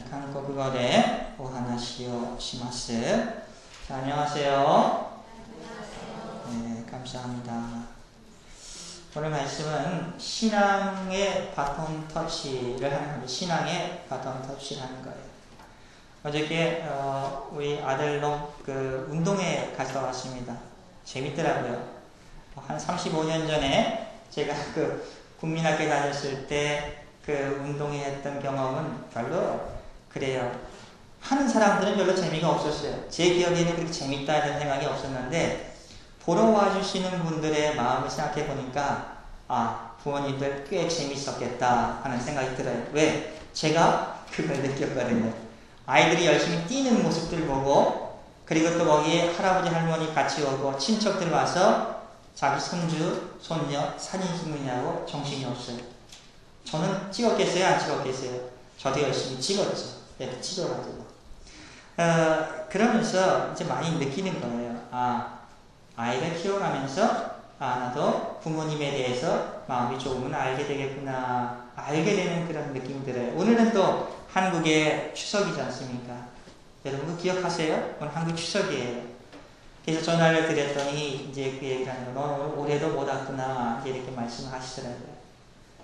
韓国語でお話をします。안녕하세요. 네, 감사합니다. 오늘 말씀은 신앙의 바톤 터치를 하는 겁니다. 신앙의 바톤 터치를 하는 거예요. 어저께 우리 아들로 운동회 갔다 왔습니다. 재밌더라고요. 한 35년 전에 제가 국민학교 다녔을 때 운동회 했던 경험은 별로 그래요. 하는 사람들은 별로 재미가 없었어요. 제 기억에는 그렇게 재밌다 이런 생각이 없었는데 보러 와주시는 분들의 마음을 생각해 보니까 부모님들 꽤 재밌었겠다 하는 생각이 들어요. 왜? 제가 그걸 느꼈거든요. 아이들이 열심히 뛰는 모습들 보고 그리고 또 거기에 할아버지 할머니 같이 오고 친척들 와서 자기 손주 손녀 사진 찍느냐고 정신이 없어요. 저는 찍었겠어요? 안 찍었겠어요? 저도 열심히 찍었죠. 이렇게 찍어가지고. 그러면서 이제 많이 느끼는 거예요. 아이를 키워가면서, 나도 부모님에 대해서 마음이 조금은 알게 되겠구나. 알게 되는 그런 느낌이 들어요. 오늘은 또 한국의 추석이지 않습니까? 여러분 기억하세요? 오늘 한국 추석이에요. 그래서 전화를 드렸더니 이제 그 얘기를 하는 거, 너 올해도 못 왔구나. 이렇게 말씀을 하시더라고요.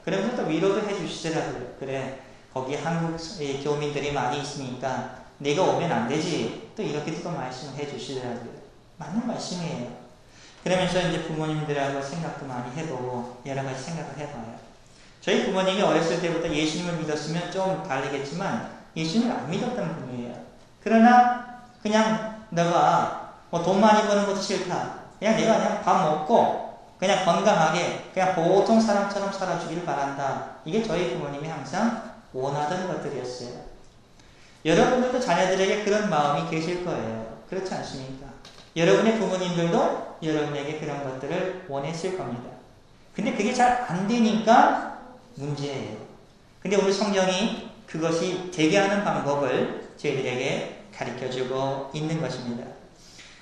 그러면서 또 위로도 해주시더라고요. 그래, 거기 한국 교민들이 많이 있으니까 내가 오면 안 되지. 또 이렇게 또 말씀을 해주시더라고요. 맞는 말씀이에요. 그러면서 이제 부모님들하고 생각도 많이 해보고 여러 가지 생각을 해봐요. 저희 부모님이 어렸을 때부터 예수님을 믿었으면 좀 다르겠지만 예수님을 안 믿었던 분이에요. 그러나 그냥 너가 돈 많이 버는 것도 싫다. 내가 그냥 밥 먹고 그냥 건강하게 그냥 보통 사람처럼 살아주길 바란다. 이게 저희 부모님이 항상 원하던 것들이었어요. 여러분들도 자녀들에게 그런 마음이 계실 거예요. 그렇지 않습니까? 여러분의 부모님들도 여러분에게 그런 것들을 원했을 겁니다. 근데 그게 잘 안 되니까 문제예요. 근데 오늘 성경이 그것이 되게 하는 방법을 저희들에게 가르쳐주고 있는 것입니다.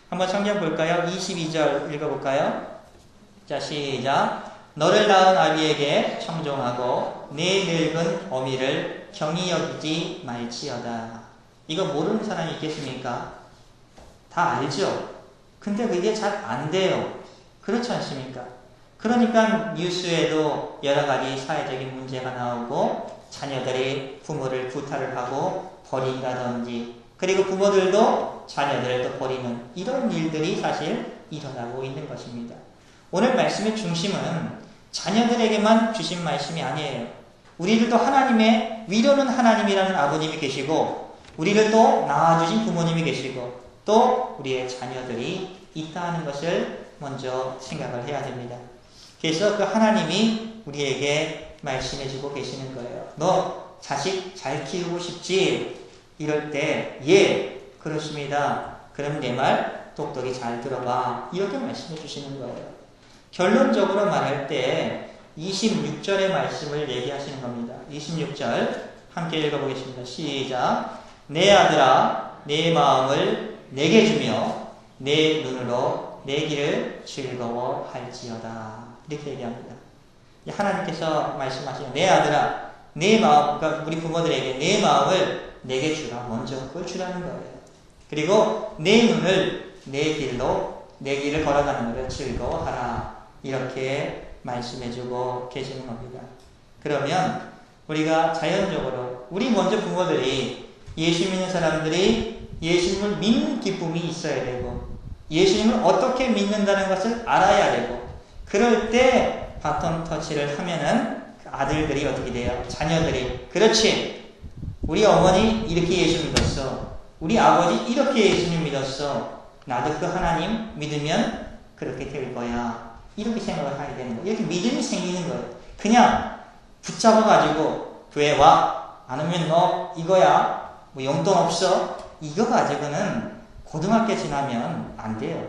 한번 성경 볼까요? 22절 읽어볼까요? 자, 시작. 너를 낳은 아비에게 청종하고 내 늙은 어미를 경히 여기지 말지어다. 이거 모르는 사람이 있겠습니까? 다 알죠? 근데 그게 잘 안 돼요. 그렇지 않습니까? 그러니까 뉴스에도 여러 가지 사회적인 문제가 나오고 자녀들이 부모를 구타를 하고 버린다든지 그리고 부모들도 자녀들을 또 버리는 이런 일들이 사실 일어나고 있는 것입니다. 오늘 말씀의 중심은 자녀들에게만 주신 말씀이 아니에요. 우리들도 하나님의 위로는 하나님이라는 아버님이 계시고 우리를 또 낳아주신 부모님이 계시고 또 우리의 자녀들이 있다는 것을 먼저 생각을 해야 됩니다. 그래서 그 하나님이 우리에게 말씀해주고 계시는 거예요. 너 자식 잘 키우고 싶지? 이럴 때 예, 그렇습니다. 그럼 내 말 똑똑히 잘 들어봐. 이렇게 말씀해 주시는 거예요. 결론적으로 말할 때 26절의 말씀을 얘기하시는 겁니다. 26절 함께 읽어보겠습니다. 시작. 내 아들아 내 마음을 내게 주며 내 눈으로 내 길을 즐거워할지어다. 이렇게 얘기합니다. 하나님께서 말씀하시는 내 아들아 내 마음, 그러니까 우리 부모들에게 내 마음을 내게 주라. 먼저 그걸 주라는 거예요. 그리고 내 눈을 내 길을 걸어가는 것을 즐거워하라. 이렇게 말씀해주고 계시는 겁니다. 그러면 우리가 자연적으로 우리 먼저 부모들이 예수 믿는 사람들이 예수님을 믿는 기쁨이 있어야 되고 예수님을 어떻게 믿는다는 것을 알아야 되고 그럴 때 바톤 터치를 하면은 아들들이 어떻게 돼요? 자녀들이 그렇지 우리 어머니 이렇게 예수 믿었어. 우리 아버지 이렇게 예수님 믿었어. 나도 그 하나님 믿으면 그렇게 될 거야. 이렇게 생각을 하게 되는 거예요. 이렇게 믿음이 생기는 거예요. 그냥 붙잡아가지고 교회 와. 안 오면 너 이거야. 용돈 없어. 이거 가지고는 고등학교 지나면 안 돼요.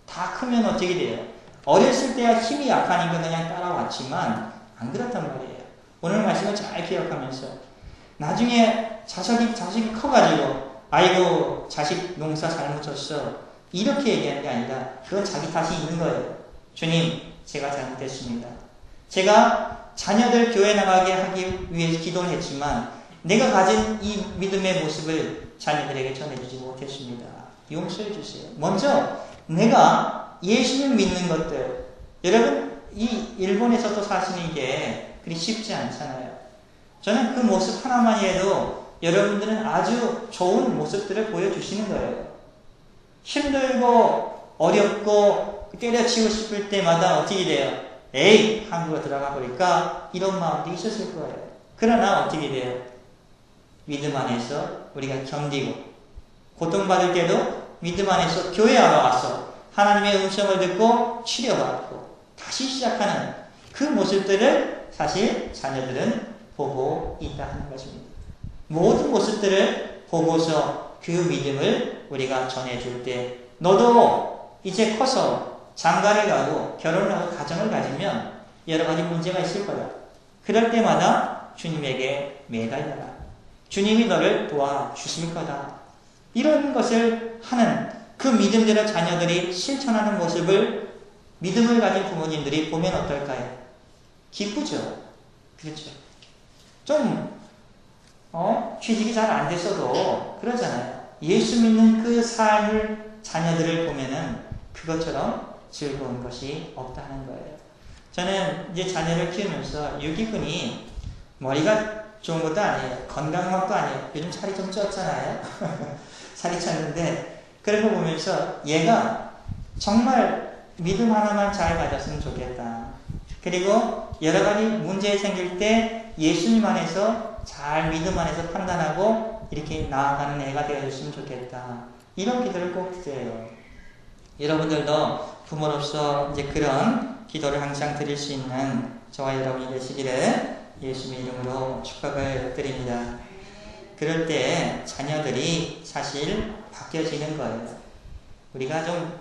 다 크면 어떻게 돼요? 어렸을 때야 힘이 약하니까 그냥 따라왔지만 안 그렇단 말이에요. 오늘 말씀을 잘 기억하면서 나중에 자식이 커가지고 아이고 자식 농사 잘못 졌어. 이렇게 얘기하는 게 아니라 그건 자기 탓이 있는 거예요. 주님 제가 잘못했습니다. 제가 자녀들 교회 나가게 하기 위해서 기도를 했지만 내가 가진 이 믿음의 모습을 자녀들에게 전해주지 못했습니다. 용서해 주세요. 먼저 내가 예수를 믿는 것들, 여러분 이 일본에서도 사시는 게 그리 쉽지 않잖아요. 저는 그 모습 하나만이라도 여러분들은 아주 좋은 모습들을 보여주시는 거예요. 힘들고 어렵고 때려치고 싶을 때마다 어떻게 돼요? 에이, 한국으로 들어가 버릴까? 이런 마음도 있었을 거예요. 그러나 어떻게 돼요? 믿음 안에서 우리가 견디고 고통받을 때도 믿음 안에서 교회 와서 하나님의 음성을 듣고 치료받고 다시 시작하는 그 모습들을 사실 자녀들은 보고 있다 하는 것입니다. 모든 모습들을 보고서 그 믿음을 우리가 전해줄 때 너도 이제 커서 장가를 가고 결혼을 하고 가정을 가지면 여러 가지 문제가 있을 거야. 그럴 때마다 주님에게 매달려라. 주님이 너를 도와주실 거다. 이런 것을 하는 그 믿음대로 자녀들이 실천하는 모습을 믿음을 가진 부모님들이 보면 어떨까요? 기쁘죠? 그렇죠? 좀 취직이 잘 안 됐어도 그러잖아요. 예수 믿는 그 삶을 자녀들을 보면은 그것처럼 즐거운 것이 없다는 거예요. 저는 이제 자녀를 키우면서 유기군이 머리가 좋은 것도 아니에요. 건강한 것도 아니에요. 요즘 살이 좀 쪘잖아요. 살이 쪘는데 그런 거 보면서 얘가 정말 믿음 하나만 잘 가졌으면 좋겠다. 그리고 여러 가지 문제 생길 때 예수님 안에서 잘 믿음 안에서 판단하고 이렇게 나아가는 애가 되어줬으면 좋겠다. 이런 기도를 꼭 드려요. 여러분들도 부모로서 이제 그런 기도를 항상 드릴 수 있는 저와 여러분이 되시기를 예수님의 이름으로 축복을 드립니다. 그럴 때 자녀들이 사실 바뀌어지는 거예요. 우리가 좀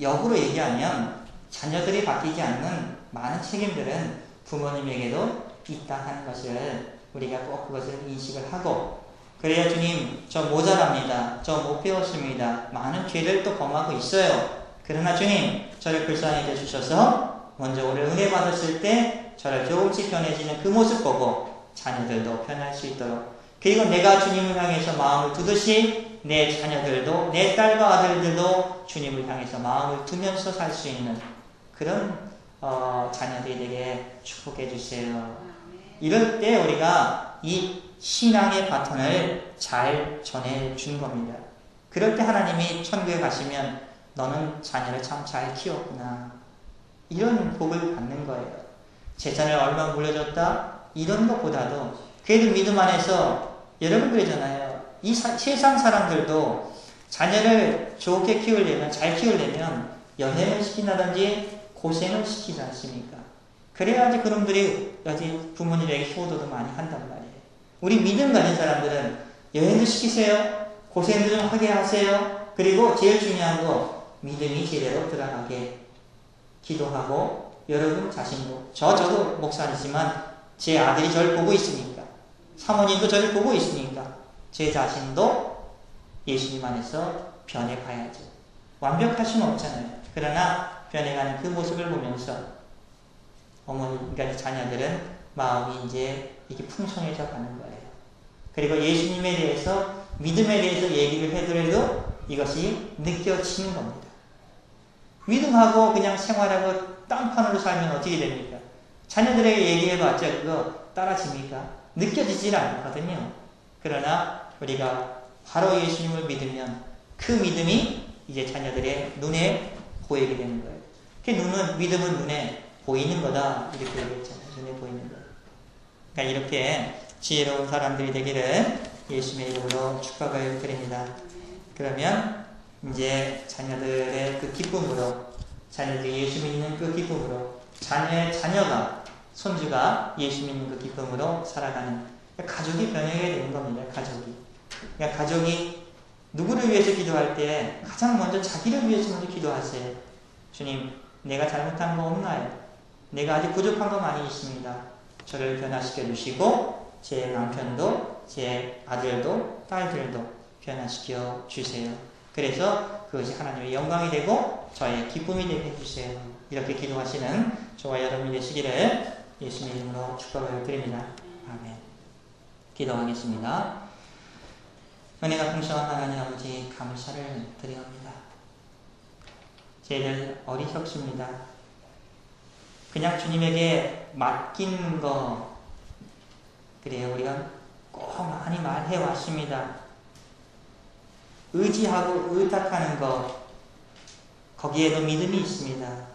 역으로 얘기하면 자녀들이 바뀌지 않는 많은 책임들은 부모님에게도 있다 하는 것을 우리가 꼭 그것을 인식을 하고 그래야 주님 저 모자랍니다. 저 못 배웠습니다. 많은 죄를 또 범하고 있어요. 그러나 주님 저를 불쌍히 여겨주셔서 먼저 오늘 은혜 받았을 때 저를 조금씩 변해지는 그 모습 보고 자녀들도 변할 수 있도록 그리고 내가 주님을 향해서 마음을 두듯이 내 자녀들도 내 딸과 아들들도 주님을 향해서 마음을 두면서 살 수 있는 그런 자녀들이 되게 축복해 주세요. 이럴 때 우리가 이 신앙의 바톤을 잘 전해준 겁니다. 그럴 때 하나님이 천국에 가시면 너는 자녀를 참 잘 키웠구나. 이런 복을 받는 거예요. 재산을 얼마 물려줬다? 이런 것보다도 그래도 믿음 안에서 여러분 그러잖아요. 이 세상 사람들도 자녀를 좋게 키우려면 잘 키우려면 연애를 시킨다든지 고생을 시키지 않습니까? 그래야지 그놈들이 여기 부모님에게 효도도 많이 한단 말이에요. 우리 믿음 가진 사람들은 여행도 시키세요. 고생도 좀 하게 하세요. 그리고 제일 중요한 거 믿음이 제대로 들어가게 기도하고 여러분 자신도 저도 목사이지만 제 아들이 저를 보고 있으니까 사모님도 저를 보고 있으니까 제 자신도 예수님 안에서 변해가야죠. 완벽할 수는 없잖아요. 그러나 변해가는 그 모습을 보면서 어머니, 그러니까 자녀들은 마음이 이제 이렇게 풍성해져 가는 거예요. 그리고 예수님에 대해서 믿음에 대해서 얘기를 해더라도 이것이 느껴지는 겁니다. 믿음하고 그냥 생활하고 딴판으로 살면 어떻게 됩니까? 자녀들에게 얘기해봤자 그거 따라집니까? 느껴지질 않거든요. 그러나 우리가 바로 예수님을 믿으면 그 믿음이 이제 자녀들의 눈에 보이게 되는 거예요. 그 믿음은 눈에 보이는 거다. 이렇게 얘기했잖아요. 눈에 보이는 거. 그러니까 이렇게 지혜로운 사람들이 되기를 예수님의 이름으로 축복을 드립니다. 그러면 이제 자녀들의 그 기쁨으로, 자녀들이 예수 믿는 그 기쁨으로, 자녀가, 손주가 예수 믿는 그 기쁨으로 살아가는 가족이 변하게 되는 겁니다. 가족이. 그러니까 가족이 누구를 위해서 기도할 때 가장 먼저 자기를 위해서 먼저 기도하세요. 주님, 내가 잘못한 거 없나요? 내가 아직 부족한 거 많이 있습니다. 저를 변화시켜 주시고 제 남편도 제 아들도 딸들도 변화시켜 주세요. 그래서 그것이 하나님의 영광이 되고 저의 기쁨이 되게 해주세요. 이렇게 기도하시는 저와 여러분이 되시기를 예수님의 이름으로 축복을 드립니다. 아멘. 기도하겠습니다. 은혜가 풍성한 하나님 아버지 감사를 드리옵니다. 저희들 어리석습니다. 그냥 주님에게 맡긴 거 그래요. 우리가 꼭 많이 말해왔습니다. 의지하고 의탁하는 것 거기에도 믿음이 있습니다.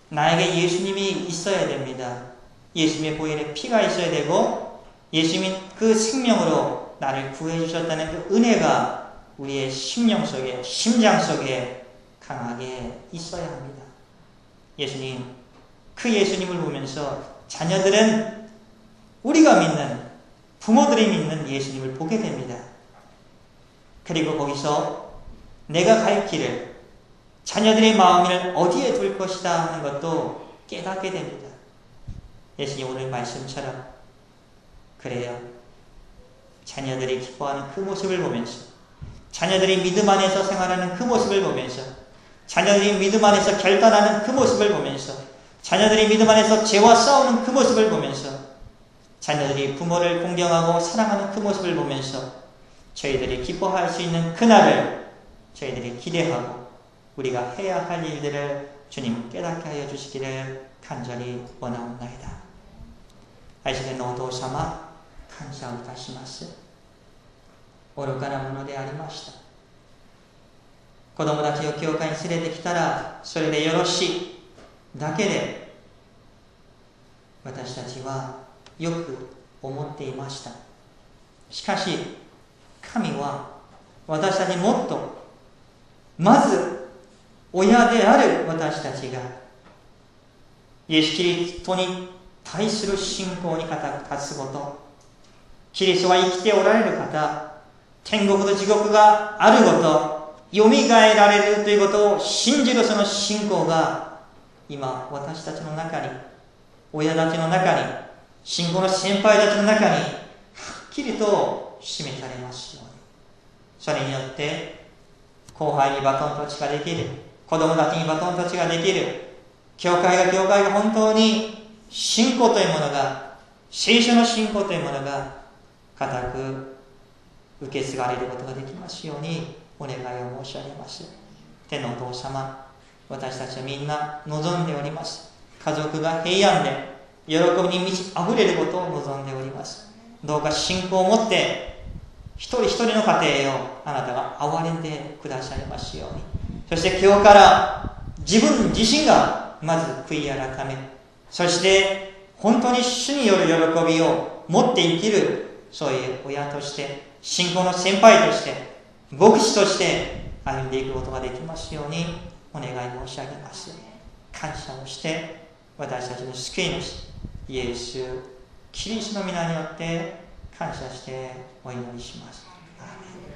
나에게 예수님이 있어야 됩니다. 예수님의 보혈에 피가 있어야 되고 예수님이 그 생명으로 나를 구해주셨다는 그 은혜가 우리의 심령 속에 심장 속에 강하게 있어야 합니다. 예수님, 그 예수님을 보면서 자녀들은 우리가 믿는 부모들이 믿는 예수님을 보게 됩니다. 그리고 거기서 내가 갈 길을 자녀들의 마음을 어디에 둘 것이다 하는 것도 깨닫게 됩니다. 예수님 오늘 말씀처럼 그래요. 자녀들이 기뻐하는 그 모습을 보면서 자녀들이 믿음 안에서 생활하는 그 모습을 보면서 자녀들이 믿음 안에서 결단하는 그 모습을 보면서 자녀들이 믿음 안에서 죄와 싸우는 그 모습을 보면서 자녀들이 부모를 공경하고 사랑하는 그 모습을 보면서 저희들이 기뻐할 수 있는 그날을 저희들이 기대하고 우리가 해야 할 일들을 주님 깨닫게 하여 주시기를 간절히 원하옵나이다.愛してのお父様感謝をいたします。愚かなものでありました。子供たちを教会に連れてきたらそれでよろしいだけで私たちはよく思っていました。しかし神は私たちにもっとまず親である私たちがイエス・キリストに対する信仰に立つこと、キリストは生きておられる方、天国と地獄があること、よみがえられるということを信じるその信仰が今私たちの中に、親たちの中に、信仰の先輩たちの中にはっきりと示されますように、それによって後輩にバトンタッチができる、子供たちにバトンタッチができる、教会が本当に信仰というものが、聖書の信仰というものが固く受け継がれることができますようにお願いを申し上げます。天のお父様、私たちはみんな望んでおります。家族が平安で喜びに満ち溢れることを望んでおります。どうか信仰を持って一人一人の家庭をあなたが憐れんでくださいますように、そして今日から自分自身がまず悔い改め、そして本当に主による喜びを持って生きる、そういう親として信仰の先輩として牧師として歩んでいくことができますようにお願い申し上げます。感謝をして私たちの救い主イエス・キリストの皆によって感謝してお祈りします。アーメン。